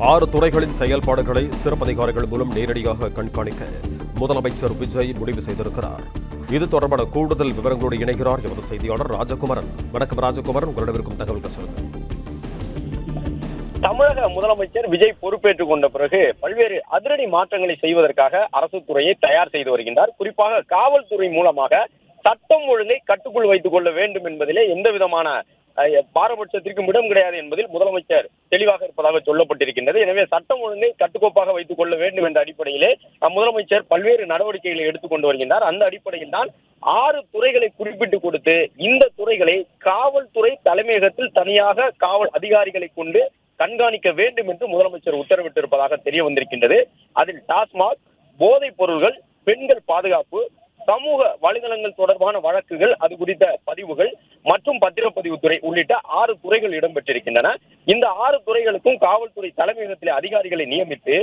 6 துறைகளின் செயல்பாடுகளை சிறப்பு அதிகாரிகள் மூலம் நேரடியாக கண்காணிக்க முதலமைச்சர் விஜய் முடிவு செய்திருக்கிறார். இது தொடர்பான கூடுதல் விவரங்களோடு இணைகிறார் எமது செய்தியாளர் ராஜகுமாரன். வணக்கம் ராஜகுமாரன், உங்களிடம் இருக்கும் தகவல்கள் சொல்லுங்கள். தமிழக முதலமைச்சர் விஜய் பொறுப்பேற்றுக் கொண்ட பிறகு பல்வேறு அதிரடி மாற்றங்களை செய்வதற்காக அரசு துறையை தயார் செய்து வருகின்றார். குறிப்பாக காவல்துறை மூலமாக சட்டம் ஒழுங்கை கட்டுக்குள் வைத்துக் கொள்ள வேண்டும் என்பதிலே எந்த விதமான பாரபட்சத்திற்கும் இடம் கிடையாது என்பதில் முதலமைச்சர் தெளிவாக இருப்பதாக சொல்லப்பட்டிருக்கின்றது. எனவே சட்டம் ஒழுங்கை கட்டுக்கோப்பாக வைத்துக் கொள்ள வேண்டும் என்ற அடிப்படையிலே முதலமைச்சர் பல்வேறு நடவடிக்கைகளை எடுத்துக்கொண்டு வருகின்றார். அந்த அடிப்படையில் தான் 6 துறைகளை குறிப்பிட்டு கொடுத்து இந்த துறைகளை காவல்துறை தலைமையகத்தில் தனியாக காவல் அதிகாரிகளை கொண்டு கண்காணிக்க வேண்டும் என்று முதலமைச்சர் உத்தரவிட்டிருப்பதாக தெரிய வந்திருக்கின்றது. அதில் டாஸ்மாக், போதைப் பொருள்கள், பெண்கள் பாதுகாப்பு, சமூக வலைதளங்கள் தொடர்பான வழக்குகள், அது குறித்த பதிவுகள் மற்றும் பத்திரப்பதிவுத்துறை உள்ளிட்ட 6 துறைகள் இடம்பெற்றிருக்கின்றன. இந்த 6 துறைகளுக்கும் காவல்துறை தலைமையகத்திலே அதிகாரிகளை நியமித்து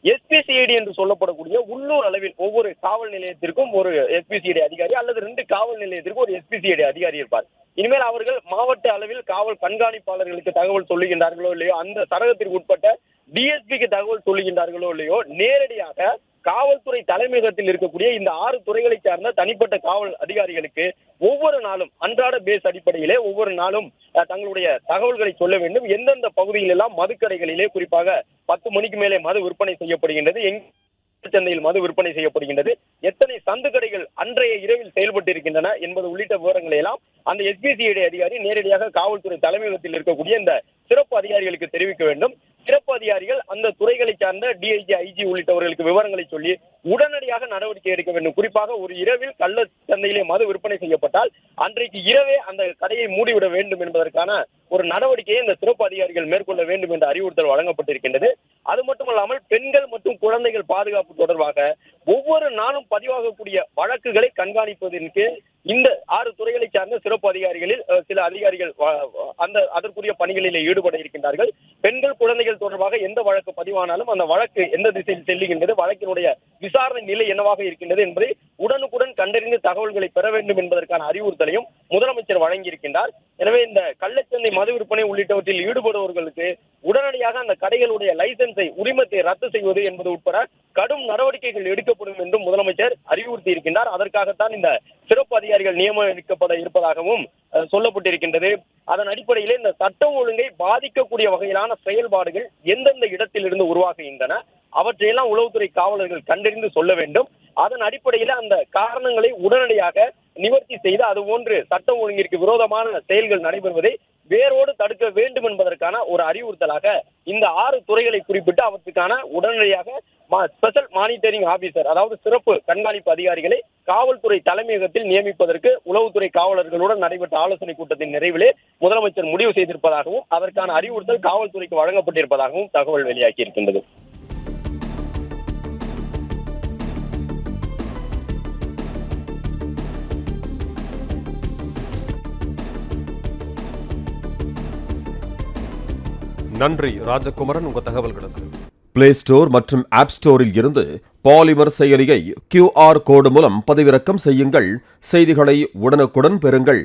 எஸ்பிசிஐடி என்று சொல்லப்படக்கூடிய உள்ளூர் அளவில் ஒவ்வொரு காவல் நிலையத்திற்கும் ஒரு எஸ்பிசிஐடி அதிகாரி அல்லது 2 காவல் நிலையத்திற்கும் ஒரு எஸ்பிசிஐடி அதிகாரி இருப்பார். இனிமேல் அவர்கள் மாவட்ட அளவில் காவல் கண்காணிப்பாளர்களுக்கு தகவல் சொல்லுகின்றார்களோ இல்லையோ, அந்த சரகத்திற்கு உட்பட்ட டிஎஸ்பிக்கு தகவல் சொல்லுகின்றார்களோ இல்லையோ, நேரடியாக காவல்துறை தலைமையகத்தில் இருக்கக்கூடிய இந்த 6 துறைகளை சார்ந்த தனிப்பட்ட காவல் அதிகாரிகளுக்கு ஒவ்வொரு நாளும் அன்றாட பேஸ் அடிப்படையிலே ஒவ்வொரு நாளும் தங்களுடைய தகவல்களை சொல்ல வேண்டும். எந்தெந்த பகுதியில் எல்லாம் மதுக்கடைகளிலே குறிப்பாக 10 மணிக்கு மேலே மது விற்பனை செய்யப்படுகின்றது, சந்தையில் மது விற்பனை செய்யப்படுகின்றது, எத்தனை சந்து கடைகள் அன்றைய இரவில் செயல்பட்டு இருக்கின்றன என்பது உள்ளிட்ட விவரங்களை எல்லாம் அந்த எஸ்பிசிஐடி அதிகாரி நேரடியாக காவல்துறை தலைமையகத்தில் இருக்கக்கூடிய இந்த சிறப்பு அதிகாரிகளுக்கு தெரிவிக்க வேண்டும். சிறப்பு அதிகாரிகள் அந்த துறைகளை சார்ந்த டிஐஜி, ஐஜி உள்ளிட்டவர்களுக்கு விவரங்களை சொல்லி உடனடியாக நடவடிக்கை எடுக்க வேண்டும். குறிப்பாக ஒரு இரவில் கள்ள சந்தையிலே மது விற்பனை செய்யப்பட்டால் அன்றைக்கு இரவே அந்த கடையை மூடிவிட வேண்டும் என்பதற்கான ஒரு நடவடிக்கையை இந்த சிறப்பு அதிகாரிகள் மேற்கொள்ள வேண்டும் என்ற அறிவுறுத்தல் வழங்கப்பட்டிருக்கின்றது. அது மட்டுமல்லாமல் பெண்கள் மற்றும் குழந்தைகள் பாதுகாப்பு தொடர்பாக ஒவ்வொரு நாளும் பதிவாகக்கூடிய வழக்குகளை கண்காணிப்பதற்கு இந்த 6 துறைகளை சார்ந்த சிறப்பு அதிகாரிகளில் சில அதிகாரிகள் அதற்குரிய பணிகளில் ஈடுபட இருக்கின்றார்கள். பெண்கள் குழந்தைகள் தொடர்பாக எந்த வழக்கு பதிவானாலும் அந்த வழக்கு எந்த திசையில் செல்லுகின்றது, வழக்கினுடைய விசாரணை நிலை என்னவாக இருக்கின்றது என்பதை உடனுக்குடன் கண்டறிந்து தகவல்களை பெற வேண்டும் என்பதற்கான அறிவுறுத்தலையும் முதலமைச்சர் வழங்கியிருக்கின்றார். எனவே இந்த கள்ளச்சந்தை மது விற்பனை உள்ளிட்டவற்றில் ஈடுபடுபவர்களுக்கு உடனடியாக அந்த கடைகளுடைய லைசன்ஸை, உரிமத்தை ரத்து செய்வது என்பது உட்பட கடும் நடவடிக்கைகள் எடுக்கப்படும் என்றும் முதலமைச்சர் அறிவுறுத்தி இருக்கின்றார். அதற்காகத்தான் இந்த சிறப்பு அதிகாரிகள் நியமிக்கப்பட இருப்பதாகவும் சொல்லப்பட்டிருக்கின்றது. அதன் அடிப்படையில் இந்த சட்டம் ஒழுங்கை பாதிக்கக்கூடிய வகையிலான செயல்பாடுகள் எந்தெந்த இடத்தில் இருந்து உருவாகுகின்றன அவற்றையெல்லாம் உளவுத்துறை காவலர்கள் கண்டறிந்து சொல்ல வேண்டும். அதன் அடிப்படையில் அந்த காரணங்களை உடனடியாக நிவர்த்தி செய்து அதுபோன்று சட்டம் ஒழுங்கிற்கு விரோதமான செயல்கள் நடைபெறுவதை வேரோடு தடுக்க வேண்டும் என்பதற்கான ஒரு அறிவுறுத்தலாக இந்த 6 துறைகளை குறிப்பிட்டு அவற்றுக்கான உடனடியாக ஸ்பெஷல் மானிட்டரிங் ஆபீசர், அதாவது சிறப்பு கண்காணிப்பு அதிகாரிகளை காவல்துறை தலைமையகத்தில் நியமிப்பதற்கு உளவுத்துறை காவலர்களுடன் நடைபெற்ற ஆலோசனை கூட்டத்தின் நிறைவிலே முதலமைச்சர் முடிவு செய்திருப்பதாகவும் அதற்கான அறிவுறுத்தல் காவல்துறைக்கு வழங்கப்பட்டிருப்பதாகவும் தகவல் வெளியாகி இருக்கின்றது. நன்றி ராஜகுமாரன், உங்க தகவல்களுக்கு. பிளே ஸ்டோர் மற்றும் ஆப் ஸ்டோரில் இருந்து பாலிமர் செயலியை QR கோடு மூலம் பதிவிறக்கம் செய்யுங்கள். செய்திகளை உடனுக்குடன் பெறுங்கள்.